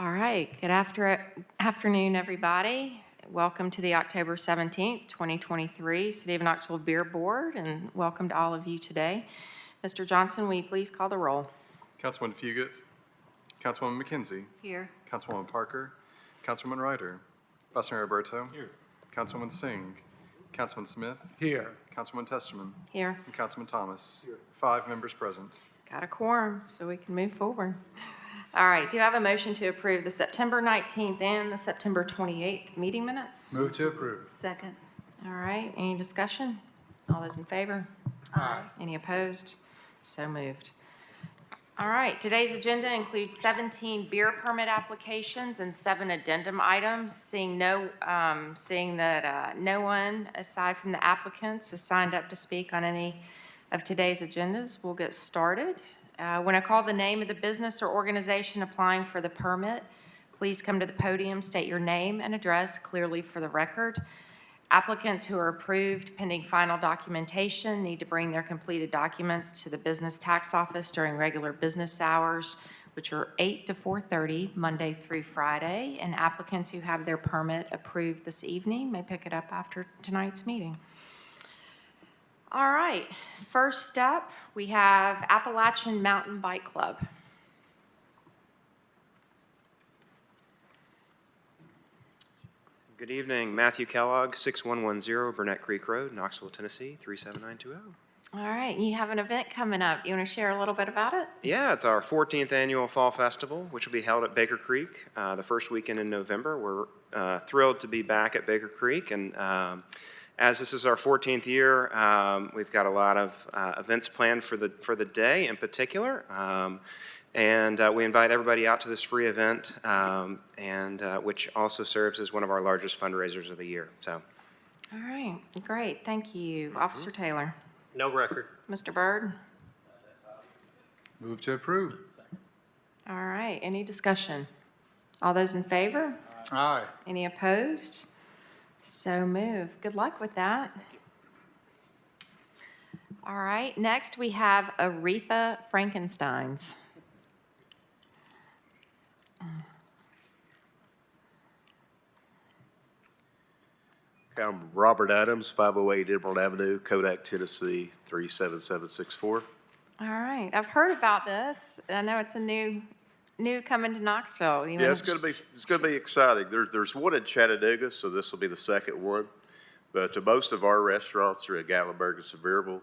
All right, good afternoon, everybody. Welcome to the October 17th, 2023 City of Knoxville Beer Board, and welcome to all of you today. Mr. Johnson, will you please call the roll? Councilwoman Fugit, Councilwoman McKenzie, Here. Councilwoman Parker, Councilwoman Ryder, Vice Mayor Alberto, here. Councilwoman Singh, Councilman Smith, Here. Councilman Testerman, Here. and Councilman Thomas. Here. 5 members present. Got a quorum, so we can move forward. All right, do you have a motion to approve the September 19th and the September 28th meeting minutes? Move to approve. Second. All right, any discussion? All those in favor? Aye. Any opposed? So moved. All right, today's agenda includes 17 beer permit applications and 7 addendum items. Seeing that no one aside from the applicants has signed up to speak on any of today's agendas, we'll get started. When I call the name of the business or organization applying for the permit, please come to the podium, state your name and address clearly for the record. Applicants who are approved pending final documentation need to bring their completed documents to the business tax office during regular business hours, which are 8 to 4:30, Monday through Friday. And applicants who have their permit approved this evening may pick it up after tonight's meeting. All right, first up, we have Appalachian Mountain Bike Club. Good evening, Matthew Kellogg, 6110 Burnett Creek Road, Knoxville, Tennessee, 37920. All right, you have an event coming up. You want to share a little bit about it? Yeah, it's our 14th annual Fall Festival, which will be held at Baker Creek the first weekend in November. We're thrilled to be back at Baker Creek, and as this is our 14th year, we've got a lot of events planned for the day in particular. And we invite everybody out to this free event, which also serves as one of our largest fundraisers of the year. So, All right, great, thank you. Officer Taylor. No record. Mr. Byrd. Move to approve. All right, any discussion? All those in favor? Aye. Any opposed? So moved. Good luck with that. All right, next we have Aretha Frankenstein's. I'm Robert Adams, 508 Emerald Avenue, Kodak, Tennessee, 37764. All right, I've heard about this. I know it's a new coming to Knoxville. You Yeah, wanna- it's gonna be exciting. There's one in Chattanooga, so this will be the second one. But most of our restaurants are in Gatlinburg and Sevierville.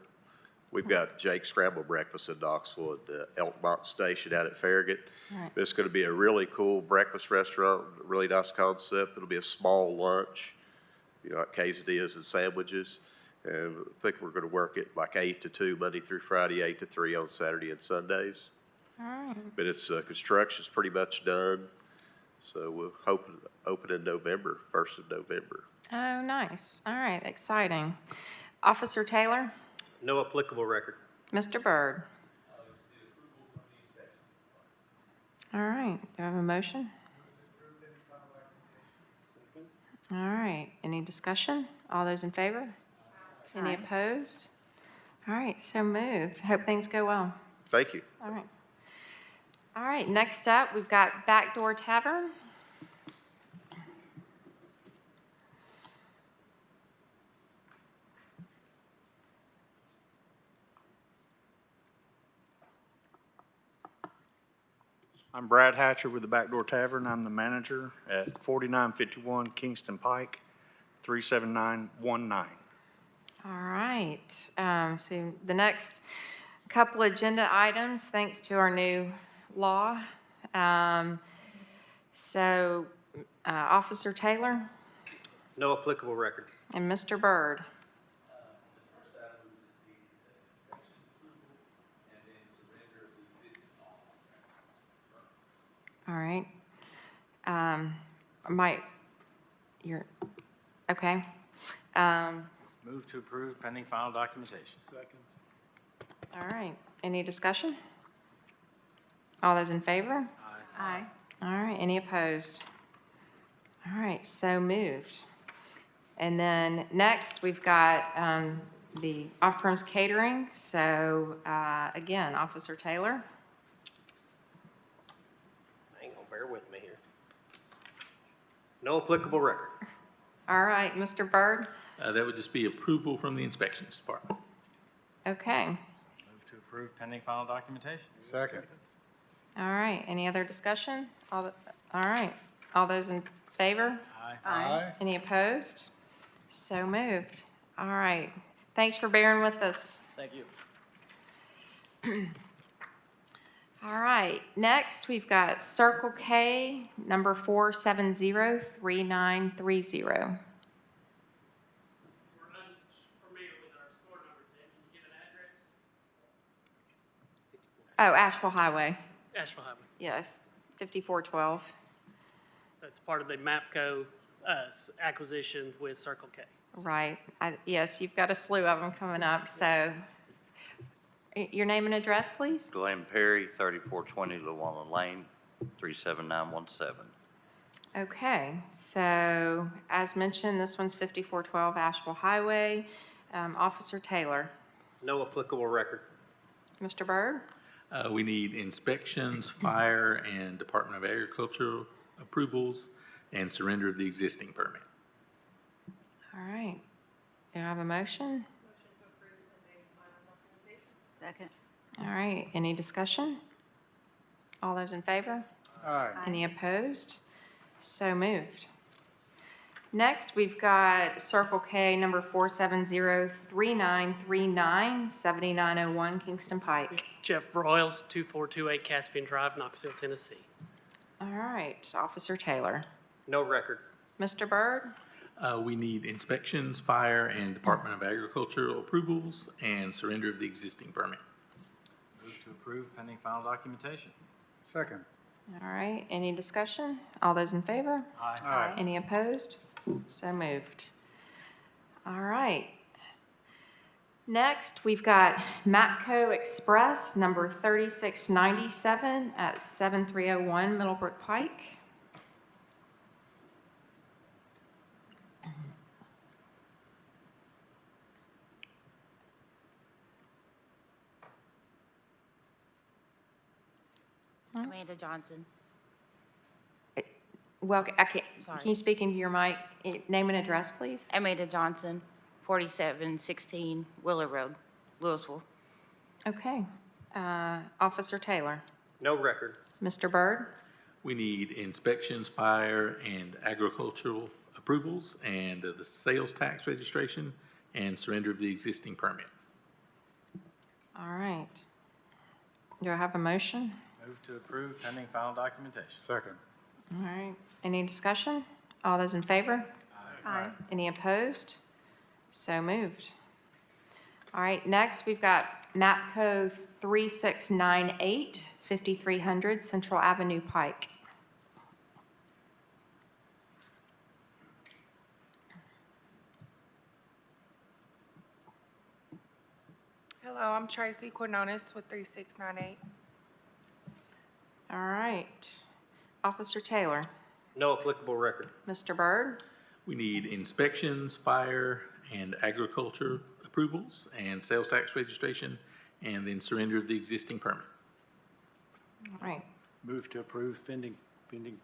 We've got Jake's Scramble Breakfast in Knoxville at Elkmont Station out at Farragut. Right. It's gonna be a really cool breakfast restaurant, really nice concept. It'll be a small lunch, like quesadillas and sandwiches. And I think we're gonna work it like 8 to 2, Monday through Friday, 8 to 3 on Saturday and Sundays. All right, But it's, construction's pretty much done, so we'll open in November, 1st of November. oh, nice. All right, exciting. Officer Taylor? No applicable record. Mr. Byrd? All right, do I have a motion? All right, any discussion? All those in favor? Any Aye. opposed? All right, so moved. Hope things go well. Thank you. All right. All right, next up, we've got Backdoor Tavern. I'm Brad Hatcher with the Back Door Tavern. I'm the manager at 4951 Kingston Pike, 37919. All right, so the next couple agenda items, thanks to our new law. Officer Taylor No applicable record. and Mr. Byrd. All right. You're, okay. Move to approve pending final documentation. Second. All right, any discussion? All those in favor? Aye. All right, any opposed? All right, so moved. And then next, we've got the off-premise catering. So again, Officer Taylor. Hang on, bear with me here. No applicable record. All right, Mr. Byrd? That would just be approval from the inspections department. Okay. Move to approve pending final documentation. Second. All right, any other discussion? All right, all those in favor? Aye. Any opposed? So moved. All right, thanks for bearing with us. Thank you. All right, next we've got Circle K, number 4703930. We're unfamiliar with our store numbers, Ed. Can you give an address? Oh, Asheville Highway, Asheville Highway. yes, 5412. That's part of the MAPCO acquisition with Circle K. Right, yes, you've got a slew of them coming up, so your name and address, please? Glenn Perry, 3420 Llewellyn Lane, 37917. Okay, so as mentioned, this one's 5412 Asheville Highway. Officer Taylor. No applicable record. Mr. Byrd? We need inspections, fire, and Department of Agriculture approvals, and surrender of the existing permit. All right. Do I have a motion? Second. All right, any discussion? All those in favor? Aye. Any opposed? So moved. Next, we've got Circle K, number 4703939, 7901 Kingston Pike. Jeff Broyles, 2428 Caspian Drive, Knoxville, Tennessee. All right, Officer Taylor. No record. Mr. Byrd? We need inspections, fire, and Department of Agriculture approvals, and surrender of the existing permit. Move to approve pending final documentation. Second. All right, any discussion? All those in favor? Aye. Any opposed? So moved. All right. Next, we've got MAPCO Express, number 3697 at 7301 Middlebrook Pike. Amanda Johnson. Well, can Sorry. you speak into your mic? Name and address, please? Amanda Johnson, 4716 Willow Road, Louisville. Okay. Officer Taylor. No record. Mr. Byrd? We need inspections, fire, and agricultural approvals, and the sales tax registration, and surrender of the existing permit. All right. Do I have a motion? Move to approve pending final documentation. Second. All right. Any discussion? All those in favor? Aye. Any opposed? So moved. All right, next we've got MAPCO 3698, 5300 Central Avenue Pike. Hello, I'm Tracy Quinones with 3698. All right. Officer Taylor. No applicable record. Mr. Byrd? We need inspections, fire, and agriculture approvals, and sales tax registration, and then surrender of the existing permit. All right. Move to approve pending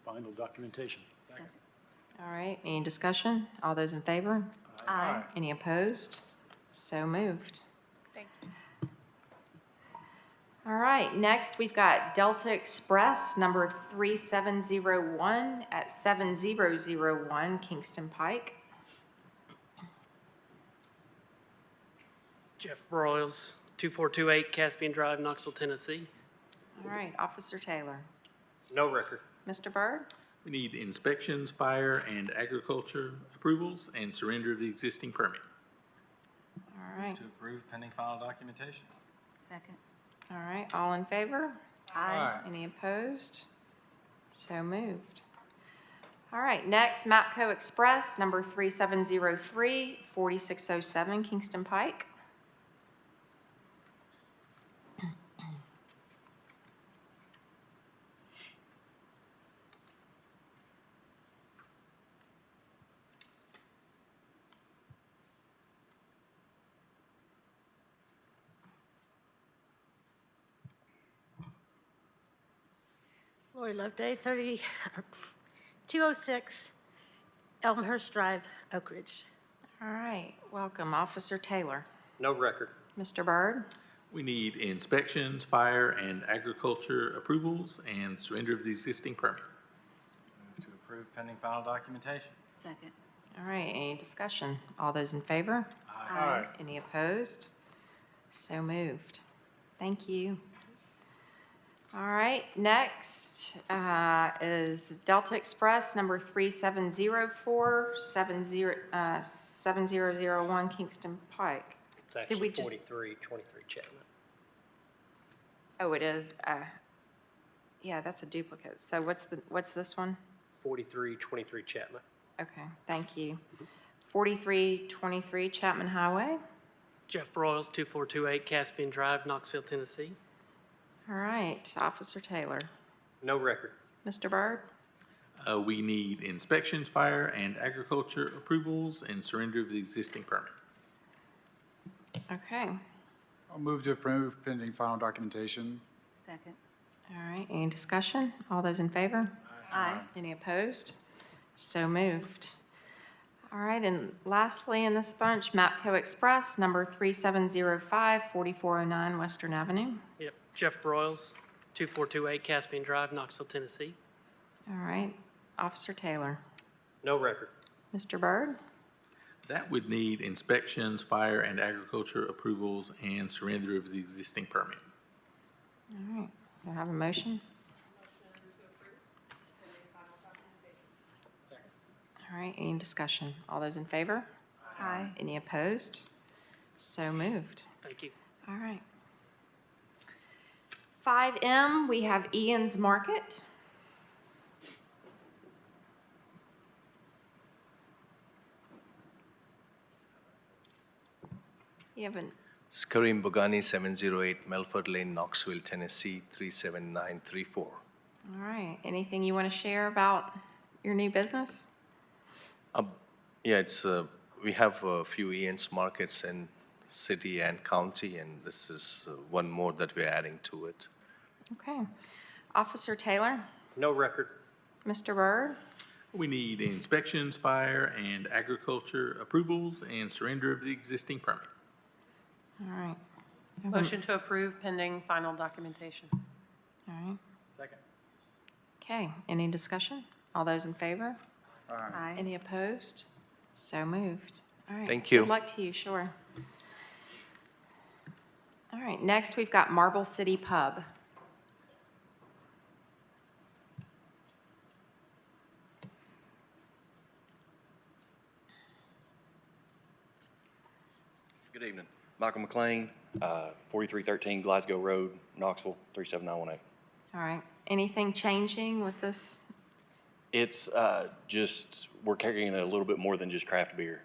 final documentation. Second. All right, any discussion? All those in favor? Aye. Any opposed? So moved. Thank you. All right, next we've got Delta Express, number 3701 at 7001 Kingston Pike. Jeff Broyles, 2428 Caspian Drive, Knoxville, Tennessee. All right, Officer Taylor. No record. Mr. Byrd? We need inspections, fire, and agriculture approvals, and surrender of the existing permit. All right, To approve pending final documentation. Second. all right, all in favor? Aye. Any opposed? So moved. All right, next, MAPCO Express, number 3703, 4607 Kingston Pike. Lori Loveday, 206 Elmhurst Drive, Oak Ridge. All right, welcome. Officer Taylor. No record. Mr. Byrd? We need inspections, fire, and agriculture approvals, and surrender of the existing permit. Move to approve pending final documentation. Second. All right, any discussion? All those in favor? Aye. Any opposed? So moved. Thank you. All right, next is Delta Express, number 3704, 7001 Kingston Pike. It's Did we actually just- 4323 Chapman. Oh, it is. Yeah, that's a duplicate. So what's this one? 4323 Chapman. Okay, thank you. 4323 Chapman Highway. Jeff Broyles, 2428 Caspian Drive, Knoxville, Tennessee. All right, Officer Taylor. No record. Mr. Byrd? We need inspections, fire, and agriculture approvals, and surrender of the existing permit. Okay, I'll move to approve pending final documentation. Second. all right, any discussion? All those in favor? Aye. Any opposed? So moved. All right, and lastly in this bunch, Mapco Express, number 3705, 4409 Western Avenue. Yep, Jeff Broyles, 2428 Caspian Drive, Knoxville, Tennessee. All right, Officer Taylor. No record. Mr. Byrd? That would need inspections, fire, and agriculture approvals, and surrender of the existing permit. All right, do I have a motion? All right, any discussion? All those in favor? Aye. Any opposed? So moved. Thank you. All right. 5M, we have Ian's Market. You have an, It's Kareem Bogani, 708 Melford Lane, Knoxville, Tennessee, 37934. all right, anything you want to share about your new business? Yeah, we have a few Ian's markets in city and county, and this is one more that we're adding to it. Okay. Officer Taylor? No record. Mr. Byrd? We need inspections, fire, and agriculture approvals, and surrender of the existing permit. All right. Motion to approve pending final documentation. All right. Second. Okay, any discussion? All those in favor? Aye. Any opposed? So moved. All right. Thank you. Good luck to you, sure. All right, next we've got Marble City Pub. Good evening. Michael McLean, 4313 Glasgow Road, Knoxville, 37918. All right, anything changing with this? It's just, we're carrying a little bit more than just craft beer,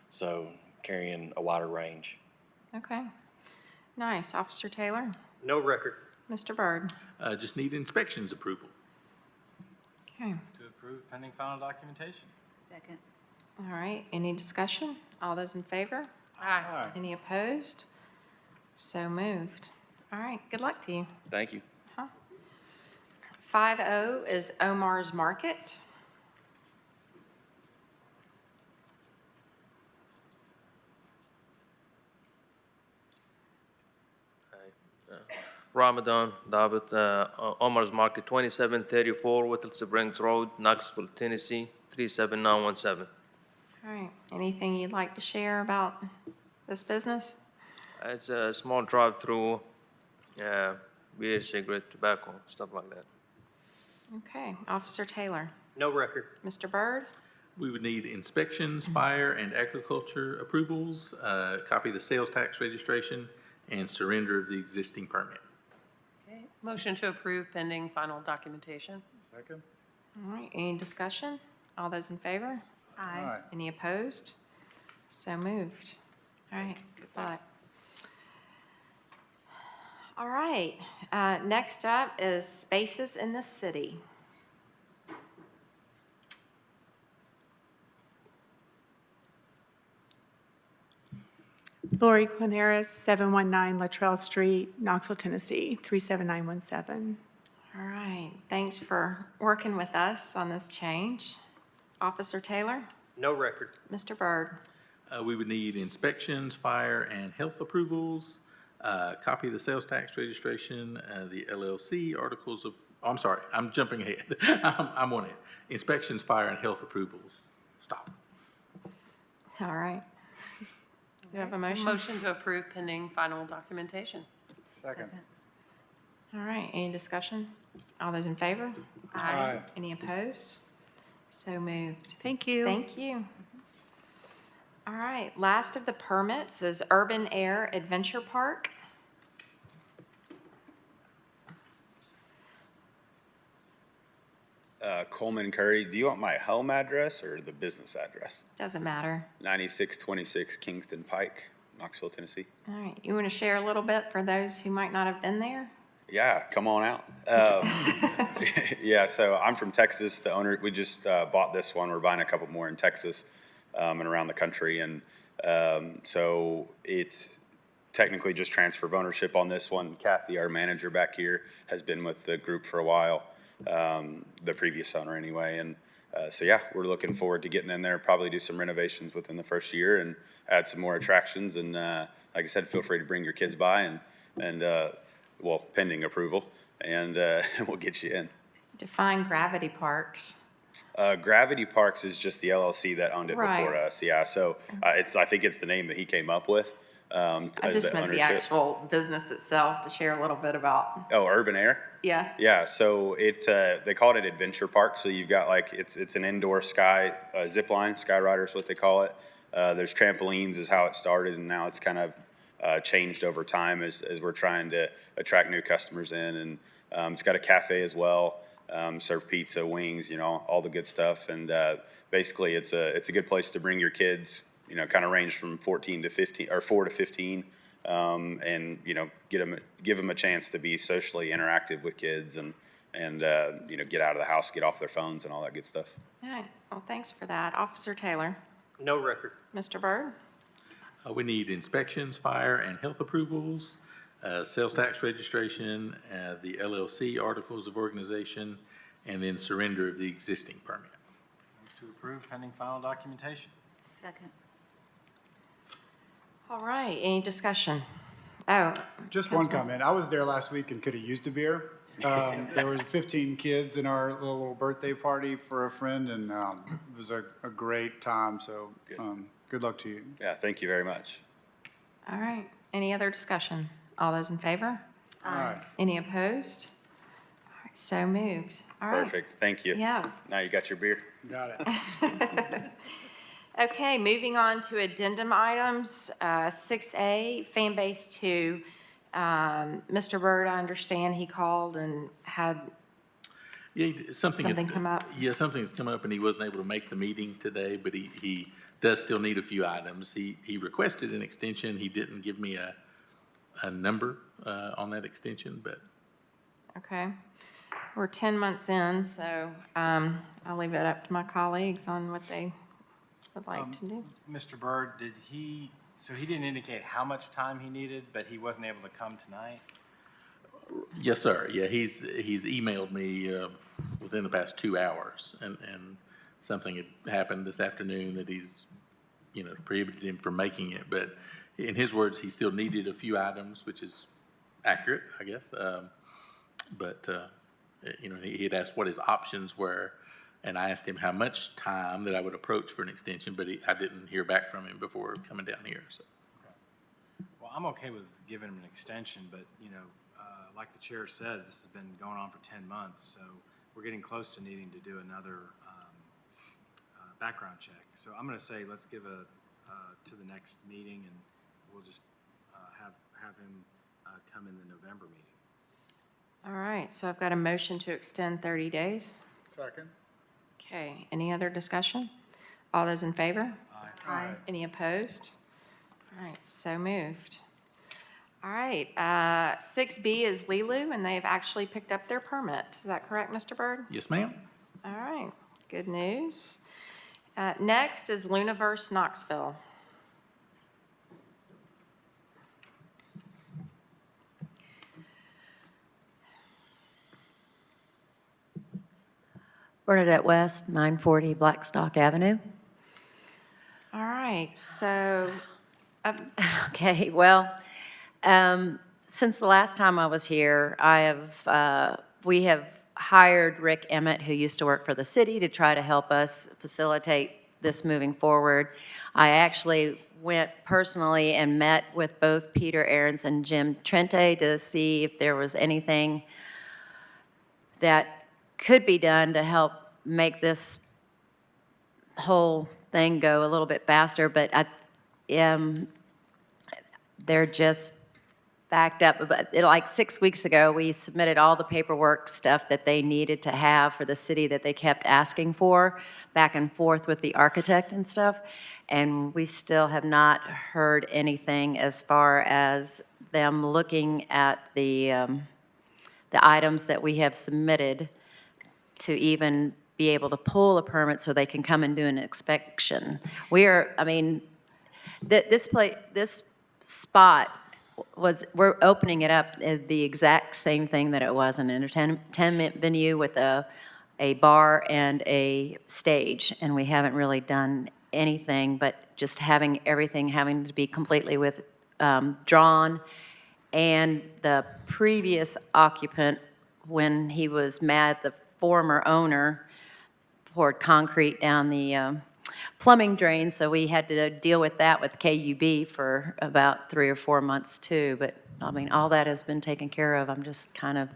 so carrying a wider range. Okay, nice. Officer Taylor? No record. Mr. Byrd? Just need inspections approval. Okay, To approve pending final documentation. Second. all right, any discussion? All those in favor? Aye. Any opposed? So moved. All right, good luck to you. Thank you. 5O is Omar's Market. Ramadan, David, Omar's Market, 2734 Whittle Springs Road, Knoxville, Tennessee, 37917. All right, anything you'd like to share about this business? It's a small drive-through, beer, cigarette, tobacco, stuff like that. Okay, Officer Taylor. No record. Mr. Byrd? We would need inspections, fire, and agriculture approvals, copy of the sales tax registration, and surrender of the existing permit. Okay. Motion to approve pending final documentation. Second. All right, any discussion? All those in favor? Aye. Any opposed? So moved. All right, good luck. All right, next up is Spaces in the City. Lori Clanaris, 719 Latrell Street, Knoxville, Tennessee, 37917. All right, thanks for working with us on this change. Officer Taylor? No record. Mr. Byrd? We would need inspections, fire, and health approvals, copy of the sales tax registration, the LLC articles of, oh, I'm sorry, I'm jumping ahead. I'm on it. Inspections, fire, and health approvals. Stop. All right. Do you have a motion? Motion to approve pending final documentation. Second. All right, any discussion? All those in favor? Aye. Any opposed? So moved. Thank you. Thank you. All right, last of the permits is Urban Air Adventure Park. Coleman Curry, do you want my home address or the business address? Doesn't matter. 9626 Kingston Pike, Knoxville, Tennessee. All right, you want to share a little bit for those who might not have been there? Yeah, come on out. Yeah, so I'm from Texas. The owner, we just bought this one. We're buying a couple more in Texas and around the country. And so it's technically just transfer of ownership on this one. Kathy, our manager back here, has been with the group for a while, the previous owner anyway. And so, yeah, we're looking forward to getting in there, probably do some renovations within the first year and add some more attractions. And like I said, feel free to bring your kids by and well, pending approval, and we'll get you in. Define Gravity Parks. Gravity Parks is just the LLC that owned it before Right. us. Yeah, so I think it's the name that he came up with. I as just meant the ownership. actual business itself, to share a little bit about. Oh, Urban Air. Yeah. Yeah, so it's they call it an adventure park. So you've got like it's an indoor sky zip line, sky rider is what they call it. There's trampolines is how it started, and now it's kind of changed over time as we're trying to attract new customers in. And it's got a cafe as well, serve pizza, wings, you know, all the good stuff. And basically, it's a good place to bring your kids. You know, kind of range from 14 to 15 or 4 to 15, and you know, give them a chance to be socially interactive with kids and you know, get out of the house, get off their phones, and all that good stuff. All right, well, thanks for that. Officer Taylor? No record. Mr. Byrd? We need inspections, fire, and health approvals, sales tax registration, the LLC articles of organization, and then surrender of the existing permit. Move to approve pending final documentation. Second. All right, any discussion? Oh. Just one comment. I was there last week and could have used a beer. There was 15 kids in our little birthday party for a friend, and it was a great time. So good luck to you. Yeah, thank you very much. All right, any other discussion? All those in favor? Aye. Any opposed? All right, so moved. All right. Perfect. Thank you. Yeah. Now you got your beer. Got it. Okay, moving on to addendum items. 6A, Fan Base 2. Mr. Byrd, I understand he called and had Yeah, something come up. Yeah, something's come up, and he wasn't able to make the meeting today, but he does still need a few items. He requested an extension. He didn't give me a number on that extension, but Okay. We're 10 months in, so I'll leave it up to my colleagues on what they would like to do. Mr. Byrd, so he didn't indicate how much time he needed, but he wasn't able to come tonight? yes, sir. Yeah, he's emailed me within the past 2 hours, and something had happened this afternoon that he's, you know, prohibited him from making it. But in his words, he still needed a few items, which is accurate, I guess. But you know, he had asked what his options were, and I asked him how much time that I would approach for an extension, but I didn't hear back from him before coming down here. So. Well, I'm okay with giving him an extension, but, you know, like the chair said, this has been going on for 10 months, so we're getting close to needing to do another background check. So I'm going to say let's give to the next meeting, and we'll just have him come in the November meeting. All right, so I've got a motion to extend 30 days. Second. Okay, any other discussion? All those in favor? Aye. Any opposed? All right, so moved. All right, 6B is Lilu, and they've actually picked up their permit. Is that correct, Mr. Byrd? Yes, ma'am. All right, good news. Next is Luniverse Knoxville. Bernadette West, 940 Blackstock Avenue. right, so, Okay, well, since the last time I was here, we have hired Rick Emmett, who used to work for the city, to try to help us facilitate this moving forward. I actually went personally and met with both Peter Ahrens and Jim Trente to see if there was anything that could be done to help make this whole thing go a little bit faster, but they're just backed up. But like 6 weeks ago, we submitted all the paperwork stuff that they needed to have for the city that they kept asking for, back and forth with the architect and stuff. And we still have not heard anything as far as them looking at the items that we have submitted to even be able to pull a permit so they can come and do an inspection. This spot we're opening it up the exact same thing that it was, an entertainment venue with a bar and a stage, and we haven't really done anything but just having everything having to be completely withdrawn. And the previous occupant, when he was mad, the former owner poured concrete down the plumbing drain, so we had to deal with that with KUB for about 3 or 4 months too. But I mean, all that has been taken care of. I'm just kind of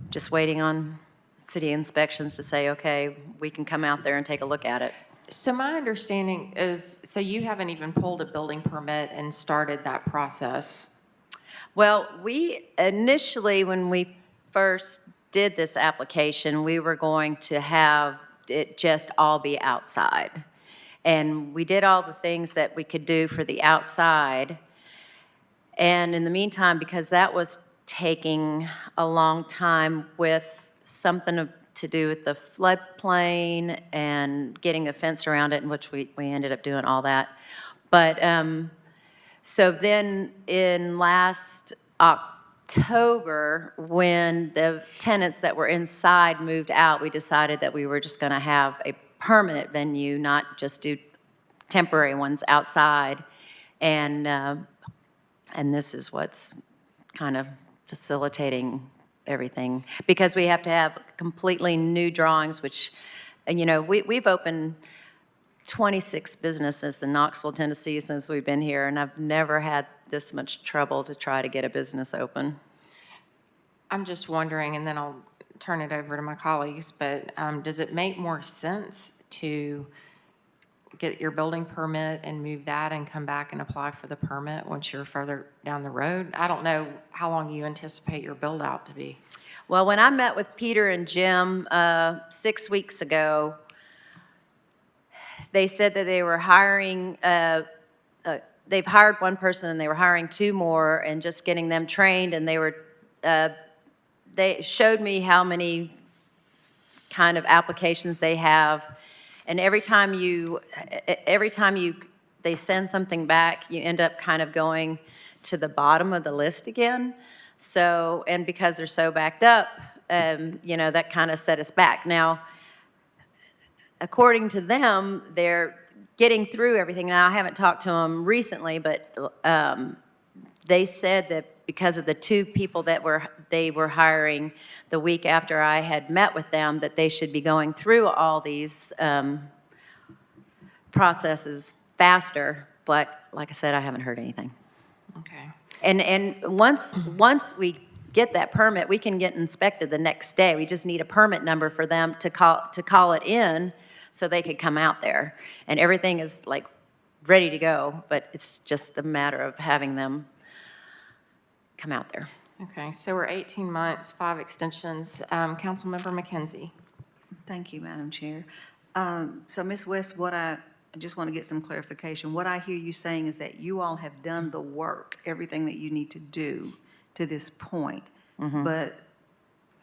just waiting on city inspections to say, okay, we can come out there and take a look at it. so my understanding is, so you haven't even pulled a building permit and started that process? Well, we initially, when we first did this application, we were going to have it just all be outside. And we did all the things that we could do for the outside. And in the meantime, because that was taking a long time with something to do with the floodplain and getting a fence around it, in which we ended up doing all that. But so then in last October, when the tenants that were inside moved out, we decided that we were just going to have a permanent venue, not just do temporary ones outside. And this is what's kind of facilitating everything, because we have to have completely new drawings, which, we've opened 26 businesses in Knoxville, Tennessee since we've been here, and I've never had this much trouble to try to get a business open. I'm just wondering, and then I'll turn it over to my colleagues, but does it make more sense to get your building permit and move that and come back and apply for the permit once you're further down the road? I don't know how long you anticipate your build out to be. Well, when I met with Peter and Jim 6 weeks ago, they said that they were hiring, they've hired one person and they were hiring 2 more and just getting them trained, and they showed me how many kind of applications they have. And every time they send something back, you end up kind of going to the bottom of the list again. So, and because they're so backed up, that kind of set us back. Now, according to them, they're getting through everything. Now, I haven't talked to them recently, but they said that because of the 2 people that they were hiring the week after I had met with them, that they should be going through all these processes faster. But like I said, I haven't heard anything. Okay. And once we get that permit, we can get inspected the next day. We just need a permit number for them to call it in so they could come out there. And everything is like ready to go, but it's just a matter of having them come out there. Okay, so we're 18 months, 5 extensions. Councilmember McKenzie. Thank you, Madam Chair. So, Ms. West, I just want to get some clarification. What I hear you saying is that you all have done the work, everything that you need to do to this point. Mm-hmm. But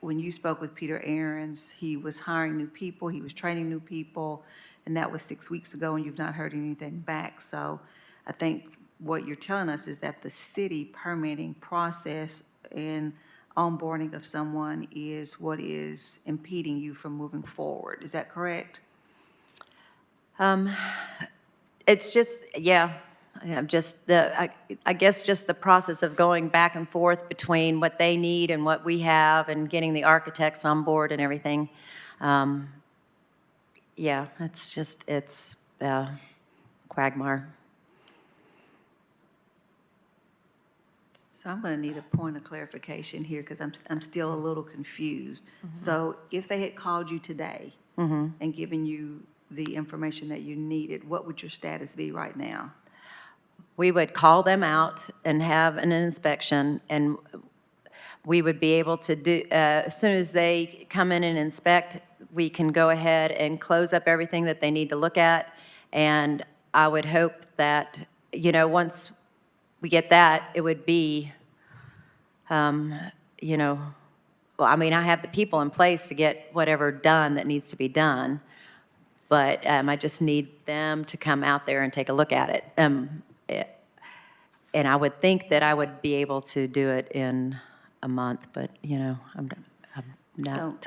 when you spoke with Peter Ahrens, he was hiring new people, he was training new people, and that was 6 weeks ago, and you've not heard anything back. So I think what you're telling us is that the city permitting process and onboarding of someone is what is impeding you from moving forward. Is that correct? It's just, yeah, just I guess just the process of going back and forth between what they need and what we have and getting the architects on board and everything. Yeah, it's quagmire. So I'm going to need a point of clarification here because I'm still a little confused. So if they had called you today and given you the information that you needed, what would your status be right now? We would call them out and have an inspection, and we would be able to do, as soon as they come in and inspect, we can go ahead and close up everything that they need to look at. And I would hope that, once we get that, it would be, well, I mean, I have the people in place to get whatever done that needs to be done, but I just need them to come out there and take a look at it. And I would think that I would be able to do it in a month, but, I'm not.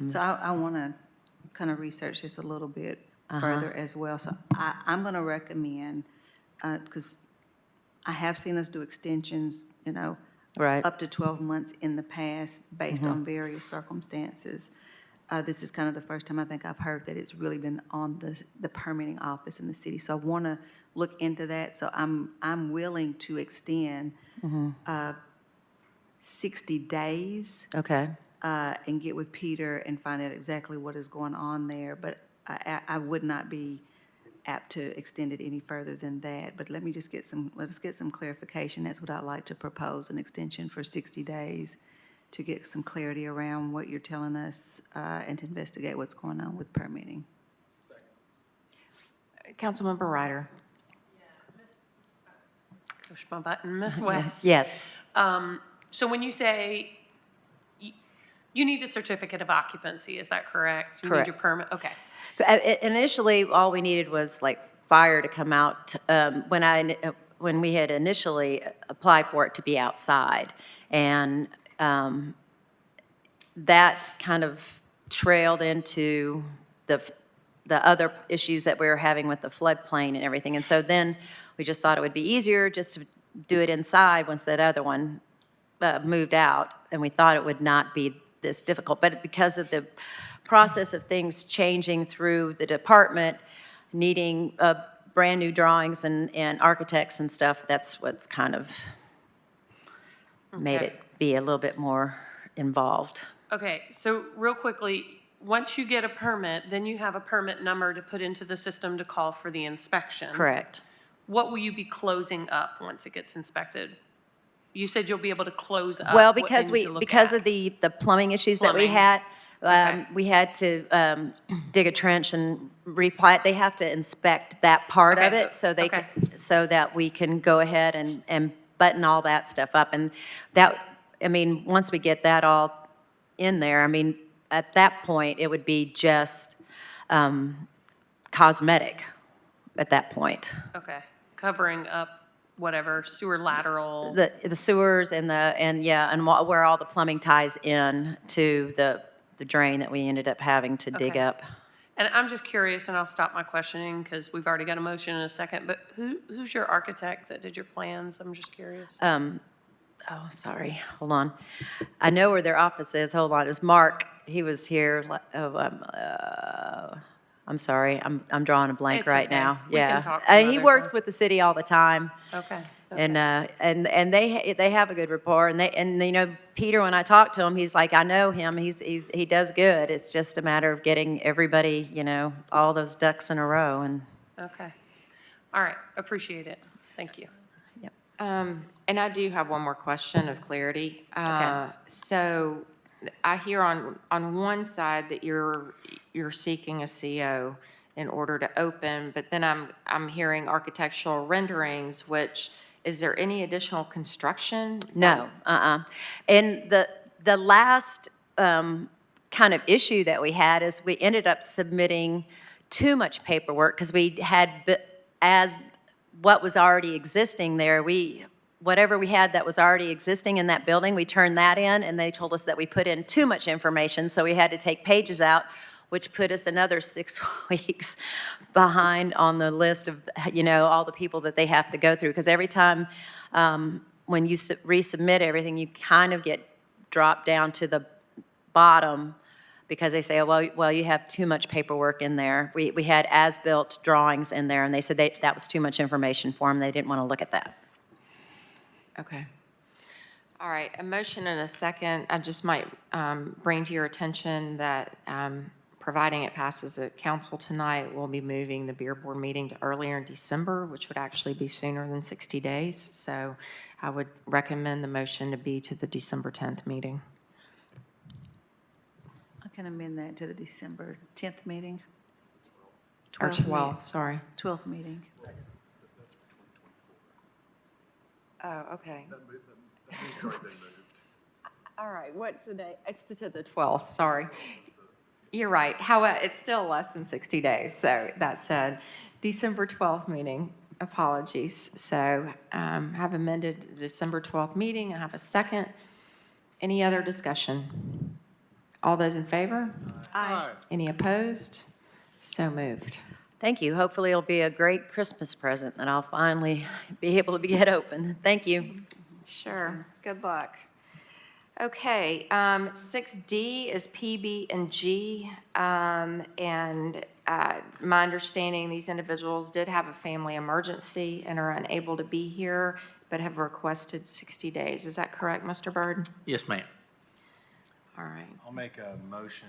So I want to kind of research this a little bit further as well. So I'm going to recommend, because I have seen us do extensions, Right. up to 12 months in the past based on various circumstances. This is kind of the first time I think I've heard that it's really been on the permitting office in the city. So I want to look into that. So I'm willing to extend 60 days. Okay. And get with Peter and find out exactly what is going on there. But I would not be apt to extend it any further than that. But let us get some clarification. That's what I'd like to propose, an extension for 60 days to get some clarity around what you're telling us and to investigate what's going on with permitting. Councilmember Ryder. Push my button, Ms. West. Yes. So when you say you need a certificate of occupancy, is that correct? You Correct. need your permit, okay. Initially, all we needed was like fire to come out when we had initially applied for it to be outside. And that kind of trailed into the other issues that we were having with the floodplain and everything. And so then we just thought it would be easier just to do it inside once that other one moved out. And we thought it would not be this difficult. But because of the process of things changing through the department, needing brand-new drawings and architects and stuff, that's what's kind of made it be a little bit more involved. Okay, so real quickly, once you get a permit, then you have a permit number to put into the system to call for the inspection. Correct. What will you be closing up once it gets inspected? You said you'll be able to close up. Well, what because things to look because at. of the plumbing issues that we Plumbing. had, Okay. we had to dig a trench and replat. They have to inspect that part of Okay. it so they Okay. so that we can go ahead and button all that stuff up. And that, I mean, once we get that all in there, I mean, at that point, it would be just cosmetic at that point. Okay, covering up whatever sewer lateral. The sewers and where all the plumbing ties in to the drain that we ended up having to dig Okay. up. And I'm just curious, and I'll stop my questioning because we've already got a motion in a second, but who's your architect that did your plans? I'm just curious. Oh, sorry, hold on. I know where their office is, hold on. It was Mark, he was here, I'm sorry, I'm drawing a blank It's right okay. now. We can Yeah. talk some He other works time. with the city all the time. Okay. And they have a good rapport, and Peter, when I talked to him, he's like, I know him, he does good. It's just a matter of getting everybody, all those ducks in a row, and. Okay. All right, appreciate it. Thank you. And I do have one more question of clarity. Okay. So I hear on one side that you're seeking a CO in order to open, but then I'm hearing architectural renderings, which, is there any additional construction? No, And the last kind of issue that we had is we ended up submitting too much paperwork because we had, as what was already existing there, whatever we had that was already existing in that building, we turned that in, and they told us that we put in too much information, so we had to take pages out. which put us another 6 weeks behind on the list of, all the people that they have to go through. Because every time when you resubmit everything, you kind of get dropped down to the bottom because they say, well, you have too much paperwork in there. We had as-built drawings in there, and they said that was too much information for them. They didn't want to look at that. Okay. All right, a motion and a second. I just might bring to your attention that providing it passes at council tonight, we'll be moving the beer board meeting to earlier in December, which would actually be sooner than 60 days. So I would recommend the motion to be to the December 10th meeting. I can amend that to the December 10th meeting. Or 12th 12th, meeting. sorry. 12th meeting. Oh, okay. All right, what's the date? It's to the 12th, sorry. You're right. However, it's still less than 60 days. So that said, December 12th meeting, apologies. So have amended the December 12th meeting. I have a second. Any other discussion? All those in favor? Aye. Any opposed? So moved. Thank you. Hopefully it'll be a great Christmas present that I'll finally be able to get open. Thank you. Sure. Good luck. Okay, 6D is PB and G, and my understanding, these individuals did have a family emergency and are unable to be here, but have requested 60 days. Is that correct, Mr. Byrd? Yes, ma'am. All right. I'll make a motion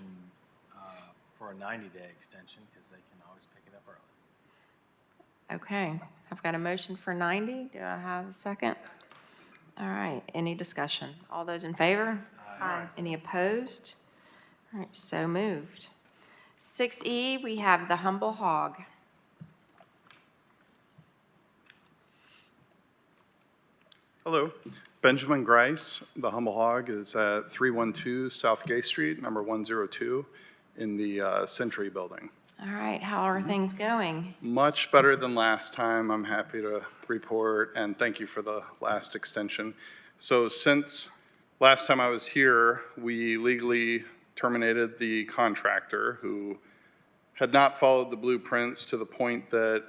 for a 90-day extension because they can always pick it up early. Okay, I've got a motion for 90. Do I have a second? All right, any discussion? All those in favor? Aye. Any opposed? All right, so moved. 6E, we have the Humble Hog. Hello, Benjamin Grice. The Humble Hog is at 312 South Gay Street, number 102, in the Century Building. All right, how are things going? Much better than last time, I'm happy to report, and thank you for the last extension. So since last time I was here, we legally terminated the contractor who had not followed the blueprints to the point that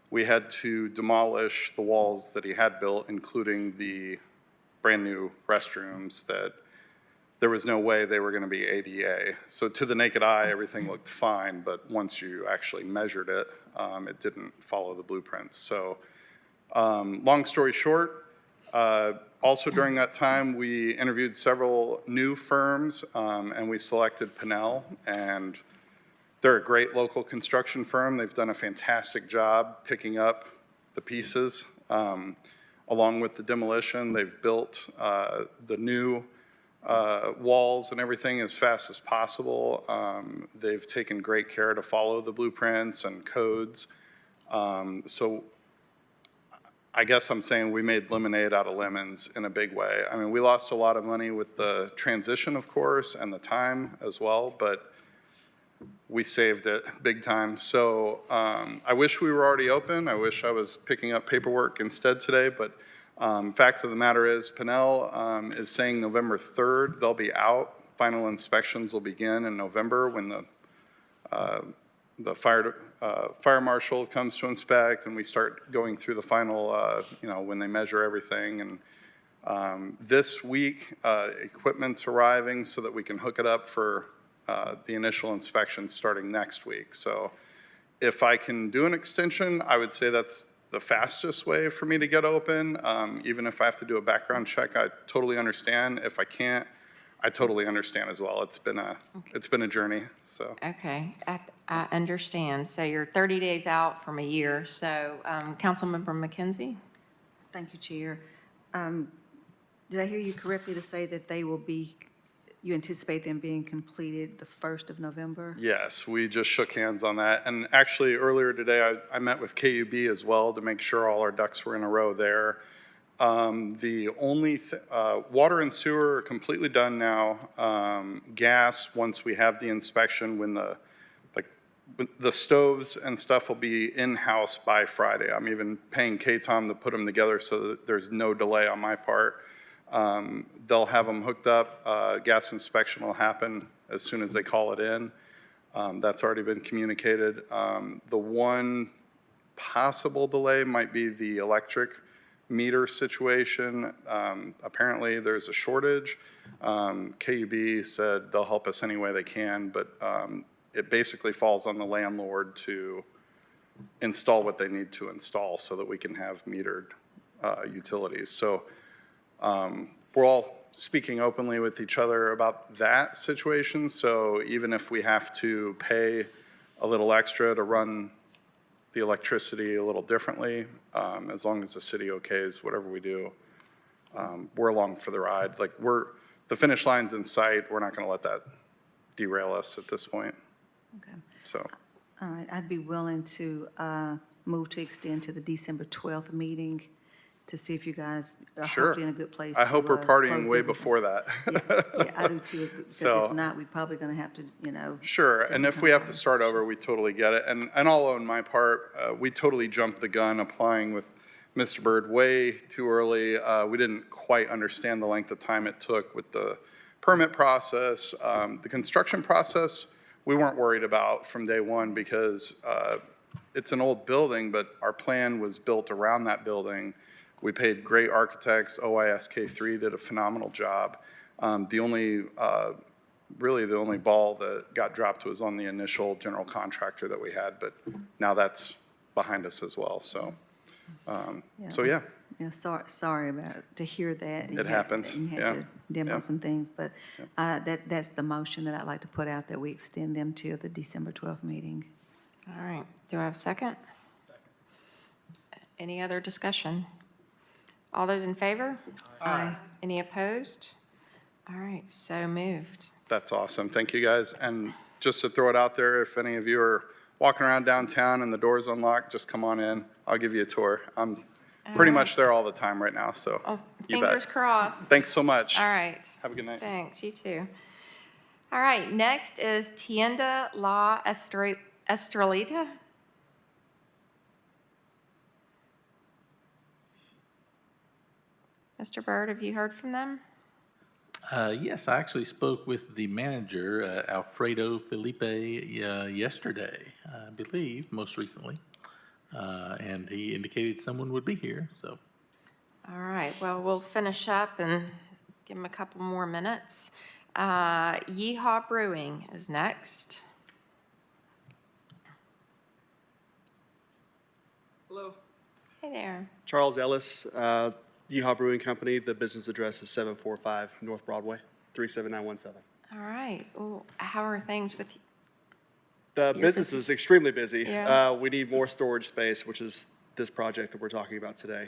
we had to demolish the walls that he had built, including the brand-new restrooms that there was no way they were going to be ADA. So to the naked eye, everything looked fine, but once you actually measured it, it didn't follow the blueprints. So long story short, also during that time, we interviewed several new firms, and we selected Pinnell, and they're a great local construction firm. They've done a fantastic job picking up the pieces. Along with the demolition, they've built the new walls and everything as fast as possible. They've taken great care to follow the blueprints and codes. So I guess I'm saying we made lemonade out of lemons in a big way. I mean, we lost a lot of money with the transition, of course, and the time as well, but we saved it big time. So I wish we were already open. I wish I was picking up paperwork instead today, but fact of the matter is Pinnell is saying November 3rd they'll be out. Final inspections will begin in November when the fire marshal comes to inspect and we start going through the final, when they measure everything. And this week, equipment's arriving so that we can hook it up for the initial inspection starting next week. So if I can do an extension, I would say that's the fastest way for me to get open. Even if I have to do a background check, I totally understand. If I can't, I totally understand as well. It's been a journey, so. Okay, I understand. So you're 30 days out from a year. So Councilmember McKenzie? Thank you, Chair. Did I hear you correctly to say that you anticipate them being completed the 1st of November? Yes, we just shook hands on that. And actually, earlier today, I met with KUB as well to make sure all our ducks were in a row there. The only water and sewer are completely done now. Gas, once we have the inspection, when the stoves and stuff will be in-house by Friday. I'm even paying KTOM to put them together so that there's no delay on my part. They'll have them hooked up. Gas inspection will happen as soon as they call it in. That's already been communicated. The one possible delay might be the electric meter situation. Apparently, there's a shortage. KUB said they'll help us any way they can, but it basically falls on the landlord to install what they need to install so that we can have metered utilities. So we're all speaking openly with each other about that situation. So even if we have to pay a little extra to run the electricity a little differently, as long as the city okays whatever we do, we're along for the ride. Like the finish line's in sight. We're not going to let that derail us at this point. Okay. So. All right, I'd be willing to move to extend to the December 12th meeting to see if you guys are Sure. hopefully in a good place. I hope we're partying close way everything. before that. Yeah, I do too, because So- if not, we're probably going to have to, Sure, and if we have to start over, we totally get it. And I'll own my part. We totally jumped the gun applying with Mr. Brd way too early. We didn't quite understand the length of time it took with the permit process. The construction process, we weren't worried about from day one because it's an old building, but our plan was built around that building. We paid great architects. OISK3 did a phenomenal job. Really the only ball that got dropped was on the initial general contractor that we had, but now that's behind us as well. So, yeah. Yeah, sorry to hear that. It happens, You had yeah. to demo Yeah. some things, but that's the motion that I'd like to put out, that we extend them to the December 12th meeting. All right, do I have a second? Any other discussion? All those in favor? Aye. Any opposed? All right, so moved. That's awesome. Thank you, guys. And just to throw it out there, if any of you are walking around downtown and the door's unlocked, just come on in. I'll give you a tour. I'm pretty much there all the time right now, so Oh, you bet. fingers crossed. Thanks so much. All right. Have a good night. Thanks, you too. All right, next is Tienda La Estrelita. Mr. Byrd, have you heard from them? Yes, I actually spoke with the manager, Alfredo Felipe, yesterday, I believe, most recently. And he indicated someone would be here, so. All right, well, we'll finish up and give them a couple more minutes. Yeehaw Brewing is next. Hello. Hey there. Charles Ellis, Yeehaw Brewing Company. The business address is 745 North Broadway, 37917. All right, well, how are things with The Your business is extremely busy. Yeah. We need more storage space, which is this project that we're talking about today.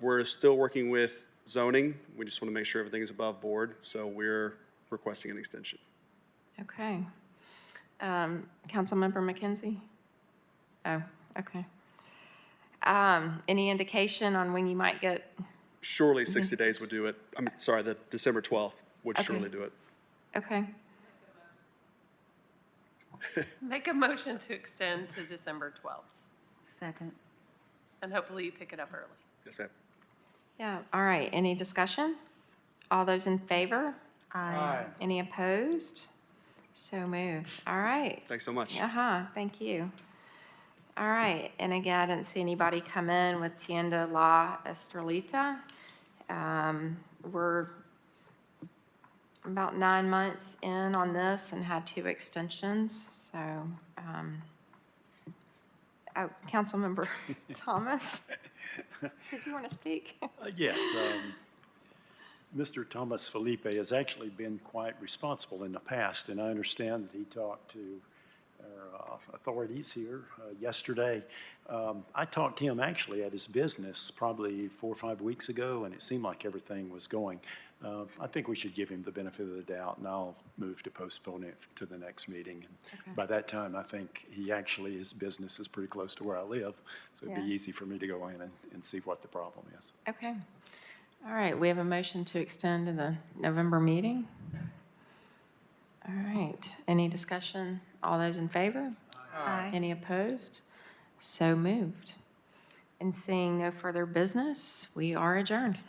We're still working with zoning. We just want to make sure everything is above board, so we're requesting an extension. Okay. Councilmember McKenzie? Oh, okay. Any indication on when you might get, Surely 60 days would do it. I'm sorry, the December 12th would Okay. surely do it. okay, Make a motion to extend to December 12th, Second. and hopefully you pick it up early. Yes, ma'am. yeah, all right, any discussion? All those in favor? Aye. Any opposed? So moved, all right. Thanks so much. Uh-huh, thank you. All right, and again, I didn't see anybody come in with Tienda La Estrelita. We're about 9 months in on this and had 2 extensions, so, oh, Councilmember Thomas, did you want to speak? Yes. Mr. Thomas Felipe has actually been quite responsible in the past, and I understand that he talked to our authorities here yesterday. I talked to him actually at his business probably 4 or 5 weeks ago, and it seemed like everything was going. I think we should give him the benefit of the doubt, and I'll move to postpone it to the next meeting. And by that time, I think his business is pretty close to where I live, so it'd be Yeah. easy for me to go in and see what the problem is. Okay. All right, we have a motion to extend to the November meeting. All right, any discussion? All those in favor? Aye. Any opposed? So moved. And seeing no further business, we are adjourned.